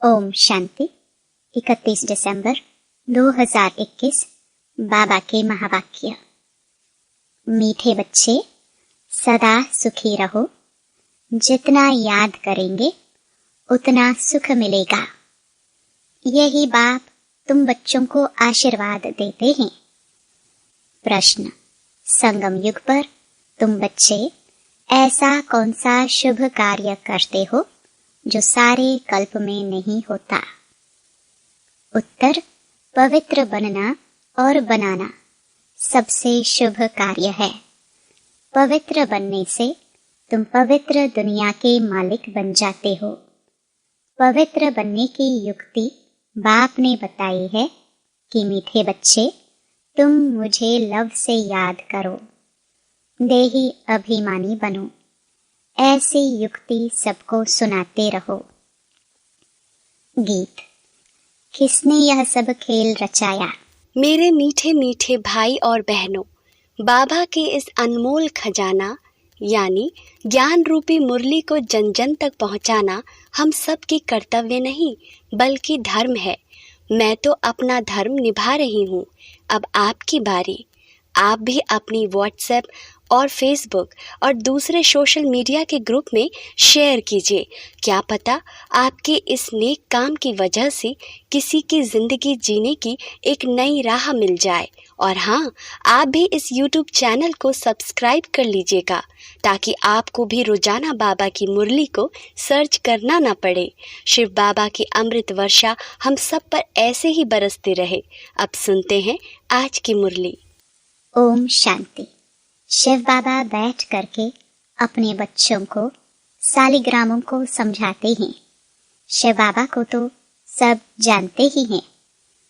ओम शांति। 31 दिसंबर 2021। बाबा के महावाक्य। मीठे बच्चे, सदा सुखी रहो। जितना याद करेंगे उतना सुख मिलेगा। यही बाप तुम बच्चों को आशीर्वाद देते हैं। प्रश्न: संगम युग पर तुम बच्चे ऐसा कौन सा शुभ कार्य करते हो जो सारे कल्प में नहीं होता? उत्तर: पवित्र बनना और बनाना सबसे शुभ कार्य है। पवित्र बनने से तुम पवित्र दुनिया के मालिक बन जाते हो। पवित्र बनने की युक्ति बाप ने बताई है कि मीठे बच्चे, तुम मुझे लव से याद करो, देही अभिमानी बनो। ऐसी युक्ति सबको सुनाते रहो। गीत। किसने यह सब खेल रचाया? मेरे मीठे मीठे भाई और बहनों, बाबा के इस अनमोल खजाना यानी ज्ञान रूपी मुरली को जन जन तक पहुंचाना हम सब की कर्तव्य नहीं बल्कि धर्म है। मैं तो अपना धर्म निभा रही हूँ। अब आपकी बारी। आप भी अपनी व्हाट्सएप और फेसबुक और दूसरे सोशल मीडिया के ग्रुप में शेयर कीजिए। क्या पता आपके इस नेक काम की वजह से किसी की ज़िंदगी जीने की एक नई राह मिल जाए। और हाँ, आप भी इस YouTube चैनल को सब्सक्राइब कर लीजिएगा ताकि आपको भी रोजाना बाबा की मुरली को सर्च करना ना पड़े। शिव बाबा की अमृत वर्षा हम सब पर ऐसे ही बरसते रहे। अब सुनते हैं आज की मुरली। ओम शांति। शिव बाबा बैठ करके अपने बच्चों को सालिग्रामों को समझाते हैं। शिव बाबा को तो सब जानते ही हैं।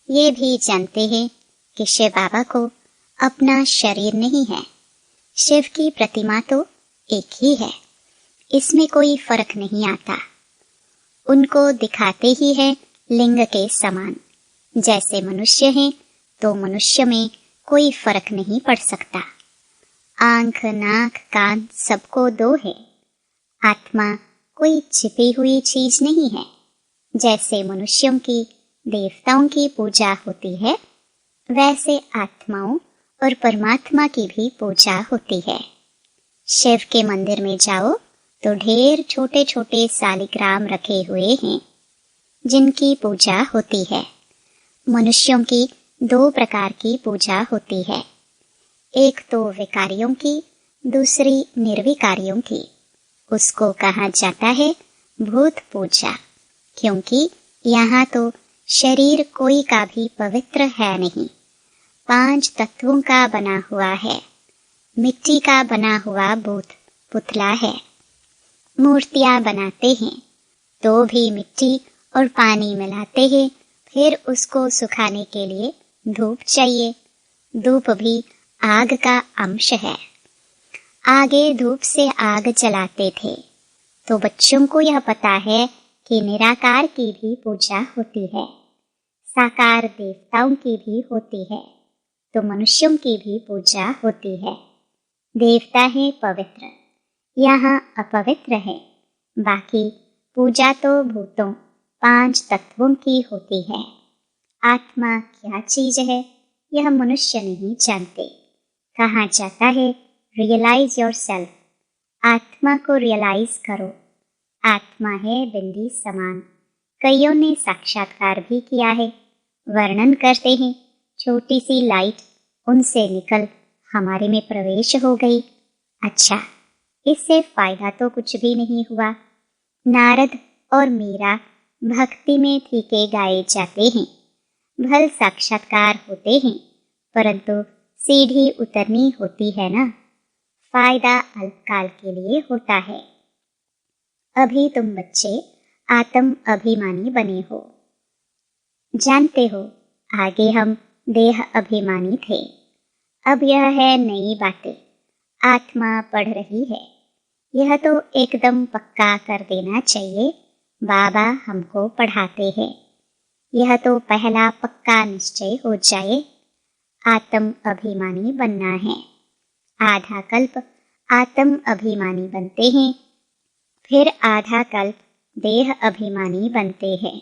ये भी जानते हैं कि शिव बाबा को अपना शरीर नहीं है। शिव की प्रतिमा तो एक ही है, इसमें कोई फर्क नहीं आता। उनको दिखाते ही है लिंग के समान। जैसे मनुष्य हैं तो मनुष्य में कोई फर्क नहीं पड़ सकता। आंख, नाक, कान सबको दो है। आत्मा कोई छिपी हुई चीज नहीं है। जैसे मनुष्यों की देवताओं की पूजा होती है, वैसे आत्माओं और परमात्मा की भी पूजा होती है। शिव के मंदिर में जाओ तो ढेर छोटे छोटे सालिग्राम रखे हुए हैं जिनकी पूजा होती है। मनुष्यों की दो प्रकार की पूजा होती है, एक तो विकारियों की, दूसरी निर्विकारियों की। उसको कहा जाता है भूत पूजा, क्योंकि यहाँ तो शरीर कोई का भी पवित्र है नहीं। 5 तत्वों का बना हुआ है। मिट्टी का बना हुआ भूत पुतला है। मूर्तियाँ बनाते हैं तो भी मिट्टी और पानी मिलाते हैं, फिर उसको सुखाने के लिए धूप चाहिए। धूप भी आग का अंश है। आगे धूप से आग जलाते थे। तो बच्चों को यह पता है कि निराकार की भी पूजा होती है, साकार देवताओं की भी होती है, तो मनुष्यों की भी पूजा होती है। देवता है पवित्र, यहाँ अपवित्र है। बाकी पूजा तो भूतों 5 तत्वों की होती है। आत्मा क्या चीज है यह मनुष्य नहीं जानते। कहा जाता है रियलाइज योर सेल्फ। आत्मा को रियलाइज करो। आत्मा है बिंदी समान। कईयों ने साक्षात्कार भी किया है। वर्णन करते हैं छोटी सी लाइट उनसे निकल हमारे में प्रवेश हो गई। अच्छा, इससे फायदा तो कुछ भी नहीं हुआ। नारद और मीरा भक्ति में फीके गाए जाते हैं। भल साक्षात्कार होते हैं, परंतु सीढ़ी उतरनी होती है ना। फायदा अल्पकाल के लिए होता है। अभी तुम बच्चे आत्म अभिमानी बने हो। जानते हो आगे हम देह अभिमानी थे। अब यह है नई बातें। आत्मा पढ़ रही है। यह तो एकदम पक्का कर देना चाहिए। बाबा हमको पढ़ाते हैं। यह तो पहला पक्का निश्चय हो जाए। आत्म अभिमानी बनना है। आधा कल्प आत्म अभिमानी बनते हैं, फिर आधा कल्प देह अभिमानी बनते हैं।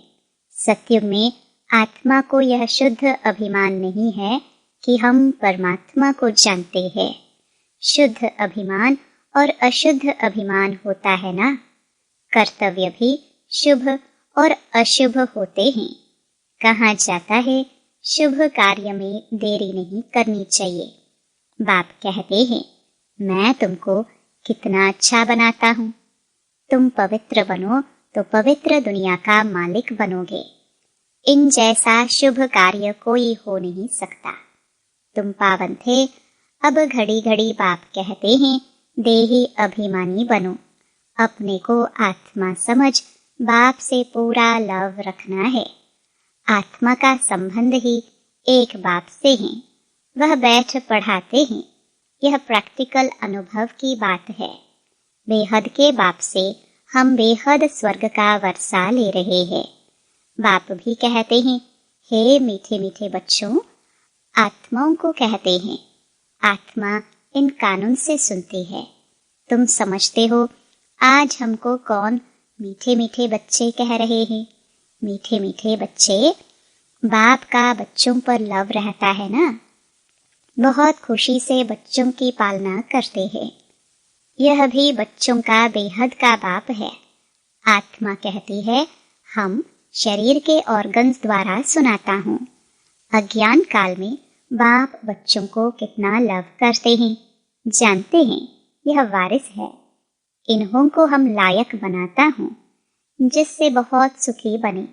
सत्युग में आत्मा को यह शुद्ध अभिमान नहीं है कि हम परमात्मा को जानते हैं। शुद्ध अभिमान और अशुद्ध अभिमान होता है ना। कर्तव्य भी शुभ और अशुभ होते हैं। कहा जाता है शुभ कार्य में देरी नहीं करनी चाहिए। बाप कहते हैं मैं तुमको कितना अच्छा बनाता हूँ, तुम पवित्र बनो तो पवित्र दुनिया का मालिक बनोगे। इन जैसा शुभ कार्य कोई हो नहीं सकता। तुम पावन थे, अब घड़ी घड़ी बाप कहते हैं देही अभिमानी बनो। अपने को आत्मा समझ बाप से पूरा लव रखना है। आत्मा का संबंध ही एक बाप से है। वह बैठ पढ़ाते हैं। यह प्रैक्टिकल अनुभव की बात है। बेहद के बाप से हम बेहद स्वर्ग का वर्षा ले रहे हैं। बाप भी कहते हैं हे मीठे मीठे बच्चों, आत्माओं को कहते हैं आत्मा इन कानून से सुनती है। तुम समझते हो आज हमको कौन मीठे मीठे बच्चे कह रहे हैं? मीठे मीठे बच्चे, बाप का बच्चों पर लव रहता है ना। बहुत खुशी से बच्चों की पालना करते हैं। यह भी बच्चों का बेहद का बाप है। आत्मा कहती है हम शरीर के ऑर्गन्स द्वारा सुनाता हूँ। अज्ञान काल में बाप बच्चों को कितना लव करते हैं, जानते हैं। यह वारिस है। इन्हों को हम लायक बनाता हूँ जिससे बहुत सुखी बने,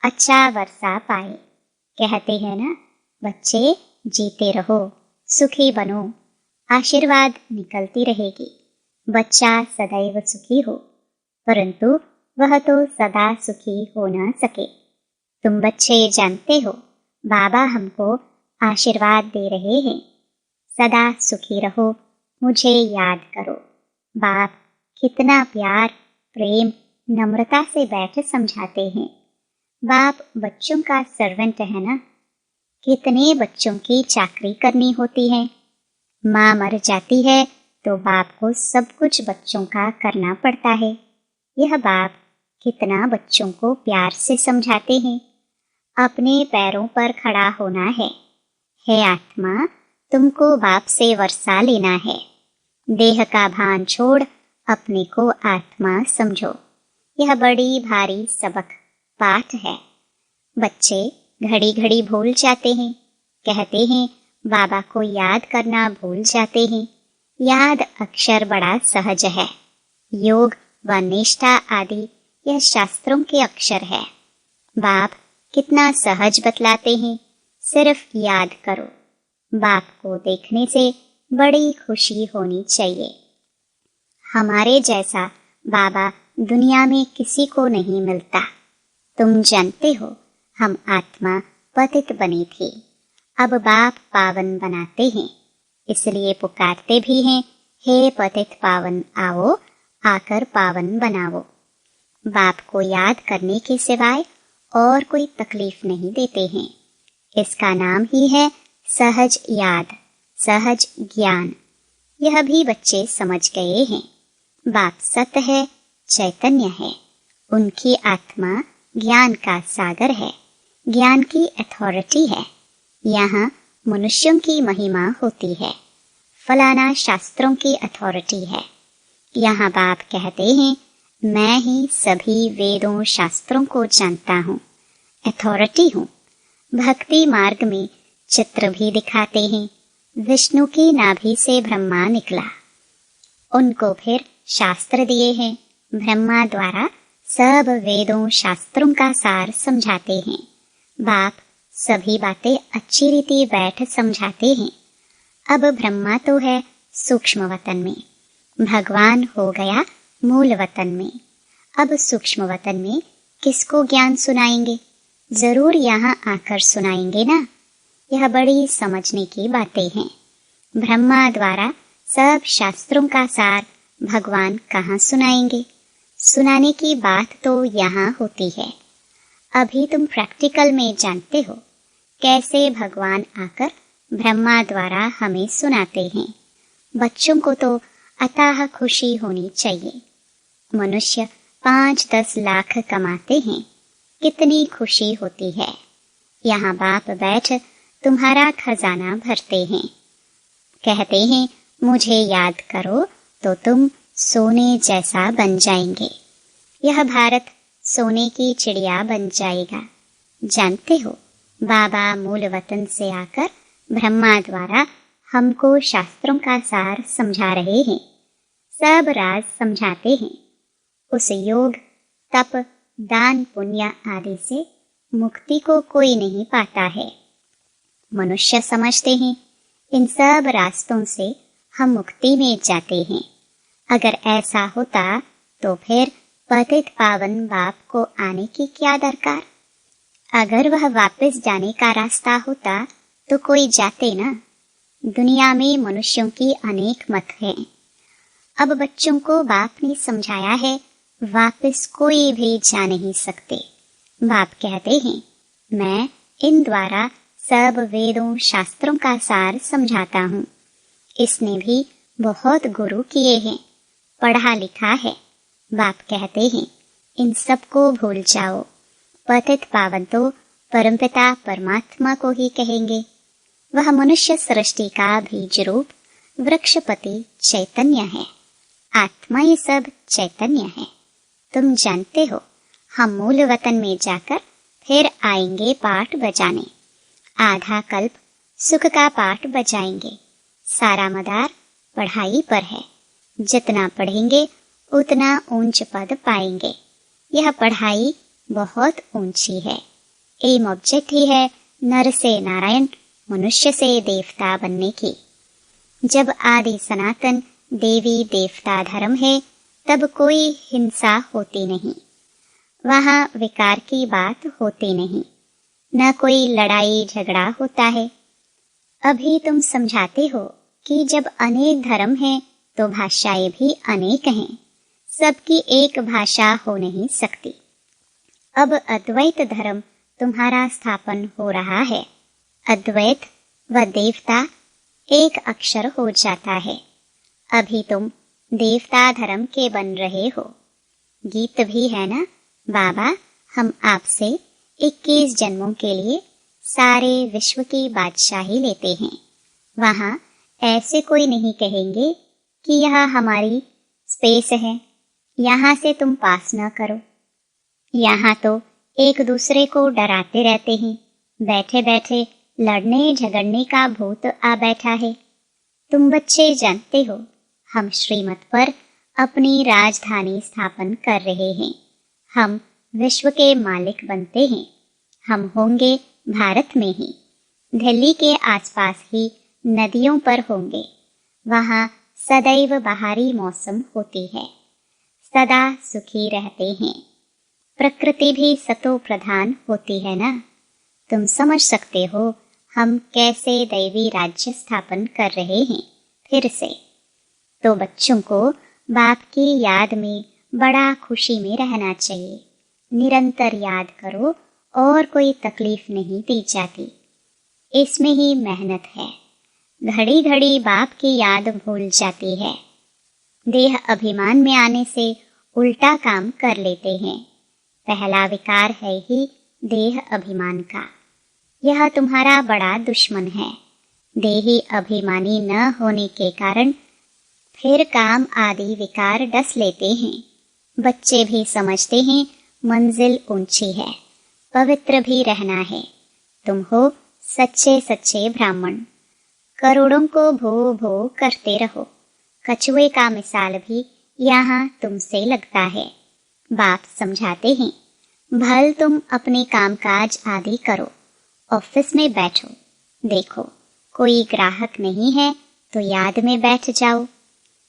अच्छा वर्षा पाए। कहते हैं ना बच्चे जीते रहो, सुखी बनो, आशीर्वाद निकलती रहेगी। बच्चा सदैव सुखी हो, परंतु वह तो सदा सुखी हो ना सके। तुम बच्चे जानते हो बाबा हमको आशीर्वाद दे रहे हैं, सदा सुखी रहो, मुझे याद करो। बाप कितना प्यार, प्रेम, नम्रता से बैठ समझाते हैं। बाप बच्चों का सर्वेंट है ना। कितने बच्चों की चाकरी करनी होती है। माँ मर जाती है तो बाप को सब कुछ बच्चों का करना पड़ता है। यह बाप कितना बच्चों को प्यार से समझाते हैं। अपने पैरों पर खड़ा होना है। हे आत्मा, तुमको बाप से वर्षा लेना है। देह का भान छोड़ अपने को आत्मा समझो। यह बड़ी भारी सबक पाठ है। बच्चे घड़ी घड़ी भूल जाते हैं। कहते हैं बाबा को याद करना भूल जाते हैं। याद अक्षर बड़ा सहज है। योग व निष्ठा आदि यह शास्त्रों के अक्षर है। बाप कितना सहज बतलाते हैं, सिर्फ याद करो। बाप को देखने से बड़ी खुशी होनी चाहिए। हमारे जैसा बाबा दुनिया में किसी को नहीं मिलता। तुम जानते हो हम आत्मा पतित बने थे, अब बाप पावन बनाते हैं, इसलिए पुकारते भी हैं हे पतित पावन आओ, आकर पावन बनाओ। बाप को याद करने के सिवाय और कोई तकलीफ नहीं देते हैं। इसका नाम ही है सहज याद, सहज ज्ञान। यह भी बच्चे समझ गए हैं। बाप सत्य है, चैतन्य है। उनकी आत्मा ज्ञान का सागर है, ज्ञान की अथॉरिटी है। यहाँ मनुष्यों की महिमा होती है, फलाना शास्त्रों की अथॉरिटी है। यहाँ बाप कहते हैं मैं ही सभी वेदों शास्त्रों को जानता हूँ, अथॉरिटी हूँ। भक्ति मार्ग में चित्र भी दिखाते हैं। विष्णु की नाभि से ब्रह्मा निकला, उनको फिर शास्त्र दिए हैं। ब्रह्मा द्वारा सब वेदों शास्त्रों का सार समझाते हैं। बाप सभी बातें अच्छी रीति बैठ समझाते हैं। अब ब्रह्मा तो है सूक्ष्म वतन में, भगवान हो गया मूल वतन में। अब सूक्ष्म वतन में किसको ज्ञान सुनाएंगे? जरूर यहाँ आकर सुनाएंगे ना। यह बड़ी समझने की बातें हैं। ब्रह्मा द्वारा सब शास्त्रों का सार भगवान कहाँ सुनाएंगे? सुनाने की बात तो यहाँ होती है। अभी तुम प्रैक्टिकल में जानते हो कैसे भगवान आकर ब्रह्मा द्वारा हमें सुनाते हैं। बच्चों को तो अथाह खुशी होनी चाहिए। मनुष्य 5-10 लाख कमाते हैं, कितनी खुशी होती है। यहाँ बाप बैठ तुम्हारा खजाना भरते हैं, कहते हैं मुझे याद करो तो तुम सोने जैसा बन जाएंगे। यह भारत सोने की चिड़िया बन जाएगा। जानते हो, बाबा मूल वतन से आकर ब्रह्मा द्वारा हमको शास्त्रों का सार समझा रहे हैं, सब राज समझाते हैं। उस योग, तप, दान, पुण्य आदि से मुक्ति को कोई नहीं पाता है। मनुष्य समझते हैं इन सब रास्तों से हम मुक्ति में जाते हैं। अगर ऐसा होता तो फिर पतित पावन बाप को आने की क्या दरकार। अगर वह वापस जाने का रास्ता होता तो कोई जाते ना। दुनिया में मनुष्यों की अनेक मत हैं। अब बच्चों को बाप ने समझाया है वापस कोई भी जा नहीं सकते। बाप कहते हैं मैं इन द्वारा सब वेदों शास्त्रों का सार समझाता हूँ। इसने भी बहुत गुरु किए हैं, पढ़ा लिखा है। बाप कहते हैं इन सबको भूल जाओ। पतित पावन तो परमपिता परमात्मा को ही कहेंगे। वह मनुष्य सृष्टि का बीज रूप वृक्षपति चैतन्य है। आत्मा ये सब चैतन्य है। तुम जानते हो हम मूल वतन में जाकर फिर आएंगे पाठ बजाने। आधा कल्प सुख का पाठ बजाएंगे। सारा मदार पढ़ाई पर है। जितना पढ़ेंगे उतना ऊंच पद पाएंगे। यह पढ़ाई बहुत ऊंची है। एम ऑब्जेक्ट ही है नर से नारायण, मनुष्य से देवता बनने की। जब आदि सनातन देवी देवता धर्म है तब कोई हिंसा होती नहीं, वहाँ विकार की बात होती नहीं, न कोई लड़ाई झगड़ा होता है। अभी तुम समझाते हो कि जब अनेक धर्म हैं तो भाषाएं भी अनेक हैं, सबकी एक भाषा हो नहीं सकती। अब अद्वैत धर्म तुम्हारा स्थापन हो रहा है। अद्वैत व देवता एक अक्षर हो जाता है। अभी तुम देवता धर्म के बन रहे हो। गीत भी है ना, बाबा हम आपसे 21 जन्मों के लिए सारे विश्व की बादशाही लेते हैं। वहाँ ऐसे कोई नहीं कहेंगे कि यह हमारी स्पेस है, यहाँ से तुम पास न करो। यहाँ तो एक दूसरे को डराते रहते हैं। बैठे बैठे लड़ने झगड़ने का भूत आ बैठा है। तुम बच्चे जानते हो हम श्रीमत पर अपनी राजधानी स्थापन कर रहे हैं। हम विश्व के मालिक बनते हैं। हम होंगे भारत में ही, दिल्ली के आसपास ही नदियों पर होंगे। वहाँ सदैव बाहरी मौसम होती है, सदा सुखी रहते हैं। प्रकृति भी सतो प्रधान होती है ना। तुम समझ सकते हो हम कैसे दैवी राज्य स्थापन कर रहे हैं फिर से। तो बच्चों को बाप की याद में बड़ा खुशी में रहना चाहिए। निरंतर याद करो और कोई तकलीफ नहीं दी जाती। इसमें ही मेहनत है। घड़ी घड़ी बाप की याद भूल जाती है। देह अभिमान में आने से उल्टा काम कर लेते हैं। पहला विकार है ही देह अभिमान का। यह तुम्हारा बड़ा दुश्मन है। देही अभिमानी न होने के कारण फिर काम आदि विकार डस लेते हैं। बच्चे भी समझते हैं मंजिल ऊंची है, पवित्र भी रहना है। तुम हो सच्चे सच्चे ब्राह्मण। करोड़ों को भो भो करते रहो। कछुए का मिसाल भी यहाँ तुमसे लगता है। बाप समझाते हैं भल तुम अपने कामकाज आदि करो, ऑफिस में बैठो। देखो कोई ग्राहक नहीं है तो याद में बैठ जाओ।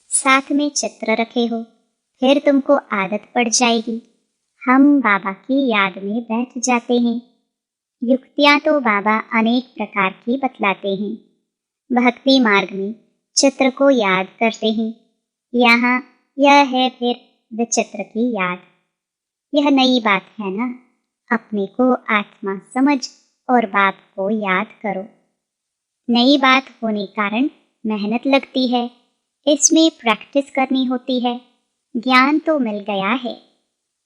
साथ में चित्र रखे हो, फिर तुमको आदत पड़ जाएगी। हम बाबा की याद में बैठ जाते हैं। युक्तियाँ तो बाबा अनेक प्रकार की बतलाते हैं। भक्ति मार्ग में चित्र को याद करते हैं। यहाँ यह है फिर विचित्र की याद। यह नई बात है ना। अपने को आत्मा समझ और बाप को याद करो। नई बात होने कारण मेहनत लगती है। इसमें प्रैक्टिस करनी होती है। ज्ञान तो मिल गया है।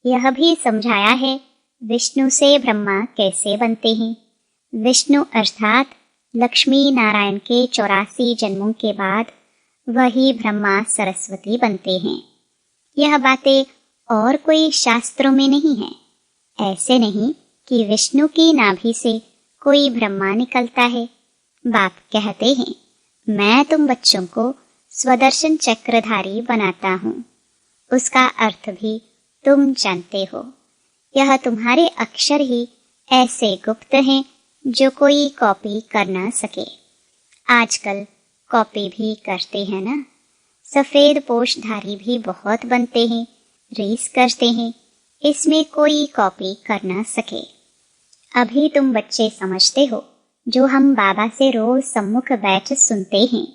यह भी समझाया है विष्णु से ब्रह्मा कैसे बनते हैं? विष्णु अर्थात लक्ष्मी नारायण के 84 जन्मों के बाद वही ब्रह्मा सरस्वती बनते हैं। यह बातें और कोई शास्त्रों में नहीं है। ऐसे नहीं कि विष्णु की नाभि से कोई ब्रह्मा निकलता है। बाप कहते हैं, मैं तुम बच्चों को स्वदर्शन चक्रधारी बनाता हूँ। उसका अर्थ भी तुम जानते हो। यह तुम्हारे अक्षर ही ऐसे गुप्त हैं जो कोई कॉपी कर ना सके। आजकल कॉपी भी करते हैं ना। सफेद पोषधारी भी बहुत बनते हैं, रीस करते हैं, इसमें कोई कॉपी कर ना सके। अभी तुम बच्चे समझते हो जो हम बाबा से रोज सम्मुख बैठ सुनते हैं।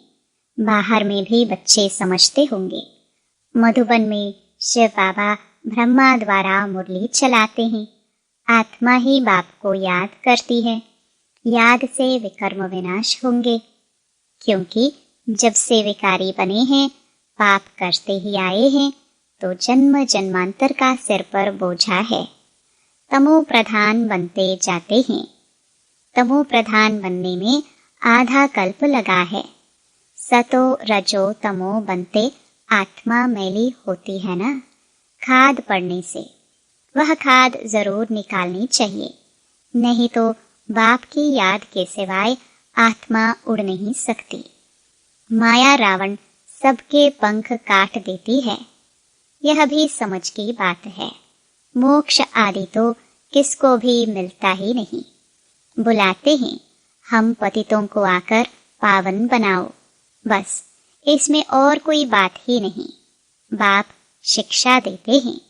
बाहर में भी बच्चे समझते होंगे। मधुबन में शिव बाबा ब्रह्मा द्वारा मुरली चलाते हैं। आत्मा ही बाप को याद करती है। याद से विकर्म विनाश होंगे, क्योंकि जब से विकारी बने हैं, पाप करते ही आए हैं, तो जन्म जन्मांतर का सिर पर बोझा है। तमो प्रधान बनते जाते हैं। तमो प्रधान बनने में आधा कल्प लगा है। सतो रजो तमो बनते आत्मा मैली होती है ना, खाद पड़ने से। वह खाद जरूर निकालनी चाहिए, नहीं तो बाप की याद के सिवाय आत्मा उड़ नहीं सकती। माया रावण सबके पंख काट देती है। यह भी समझ की बात है। मोक्ष आदि तो किसको भी मिलता ही नहीं। बुलाते हैं, हम पतितों को आकर पावन बनाओ, बस इसमें और कोई बात ही नहीं। बाप शिक्षा देते हैं,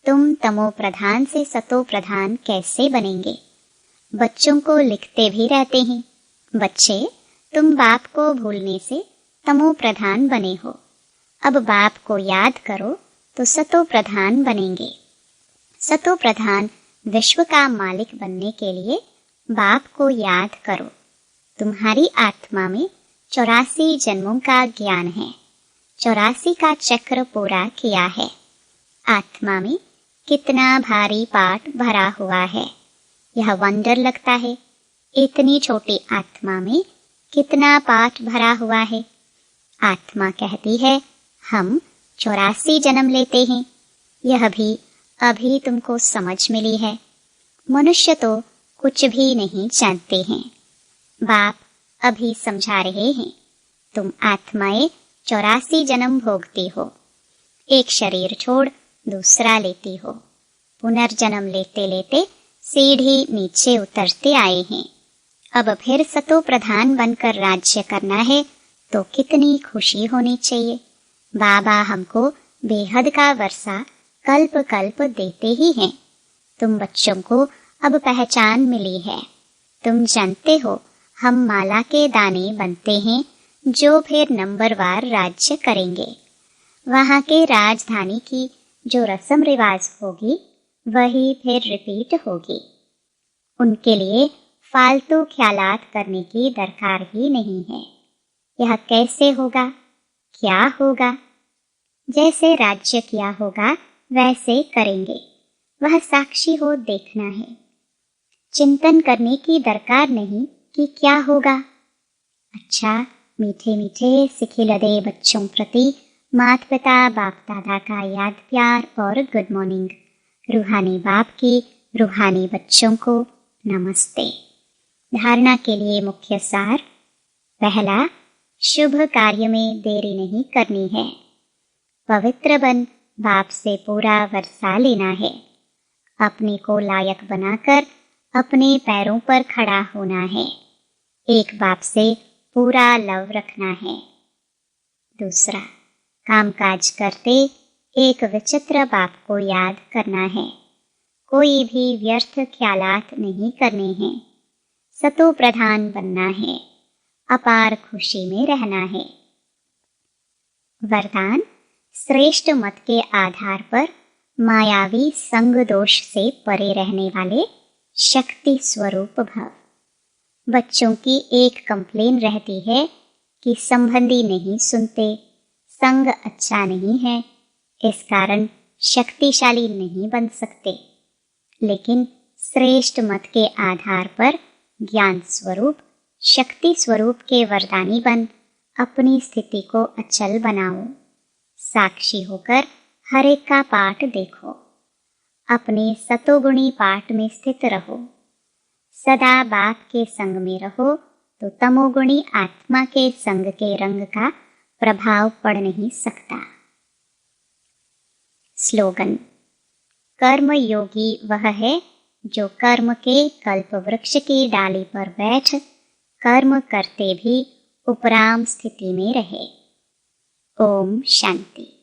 तुम तमो प्रधान से सतो प्रधान कैसे बनेंगे। बच्चों को लिखते भी रहते हैं, बच्चे तुम बाप को भूलने से तमो प्रधान बने हो। अब बाप को याद करो तो सतो प्रधान बनेंगे। सतो प्रधान विश्व का मालिक बनने के लिए बाप को याद करो। तुम्हारी आत्मा में 84 जन्मों का ज्ञान है। 84 का चक्र पूरा किया है। आत्मा में कितना भारी पाठ भरा हुआ है, यह वंडर लगता है। इतनी छोटी आत्मा में कितना पाठ भरा हुआ है। आत्मा कहती है, हम 84 जन्म लेते हैं। यह भी अभी तुमको समझ मिली है। मनुष्य तो कुछ भी नहीं जानते हैं। बाप अभी समझा रहे हैं, तुम आत्माएं 84 जन्म भोगती हो। एक शरीर छोड़ दूसरा लेती हो। पुनर्जन्म लेते लेते सीढ़ी नीचे उतरते आए हैं। अब फिर सतो प्रधान बनकर राज्य करना है तो कितनी खुशी होनी चाहिए। बाबा हमको बेहद का वर्षा कल्प कल्प देते ही हैं। तुम बच्चों को अब पहचान मिली है। तुम जानते हो हम माला के दाने बनते हैं जो फिर नंबरवार राज्य करेंगे। वहाँ के राजधानी की जो रस्म रिवाज होगी वही फिर रिपीट होगी। उनके लिए फालतू ख्यालात करने की दरकार ही नहीं है। यह कैसे होगा, क्या होगा, जैसे राज्य किया होगा वैसे करेंगे। वह साक्षी हो देखना है। चिंतन करने की दरकार नहीं कि क्या होगा। अच्छा, मीठे मीठे सिखिलदे बच्चों प्रति माता पिता बाप दादा का याद प्यार और गुड मॉर्निंग। रूहानी बाप की रूहानी बच्चों को नमस्ते। धारणा के लिए मुख्य सार। पहला, शुभ कार्य में देरी नहीं करनी है। पवित्र बन बाप से पूरा वर्षा लेना है। अपने को लायक बनाकर अपने पैरों पर खड़ा होना है। एक बाप से पूरा लव रखना है। दूसरा, कामकाज करते एक विचित्र बाप को याद करना है। कोई भी व्यर्थ ख्यालात नहीं करने हैं। सतो प्रधान बनना है। अपार खुशी में रहना है। वरदान, श्रेष्ठ मत के आधार पर मायावी संग दोष से परे रहने वाले शक्ति स्वरूप भव। बच्चों की एक कंप्लेन रहती है कि संबंधी नहीं सुनते, संग अच्छा नहीं है, इस कारण शक्तिशाली नहीं बन सकते। लेकिन श्रेष्ठ मत के आधार पर ज्ञान स्वरूप, शक्ति स्वरूप के वरदानी बन अपनी स्थिति को अचल बनाओ। साक्षी होकर हर एक का पाठ देखो। अपने सतोगुणी पाठ में स्थित रहो। सदा बाप के संग में रहो तो तमोगुणी आत्मा के संग के रंग का प्रभाव पड़ नहीं सकता। स्लोगन: कर्म योगी वह है जो कर्म के कल्प वृक्ष की डाली पर बैठ कर्म करते भी उपराम स्थिति में रहे। ओम शांति।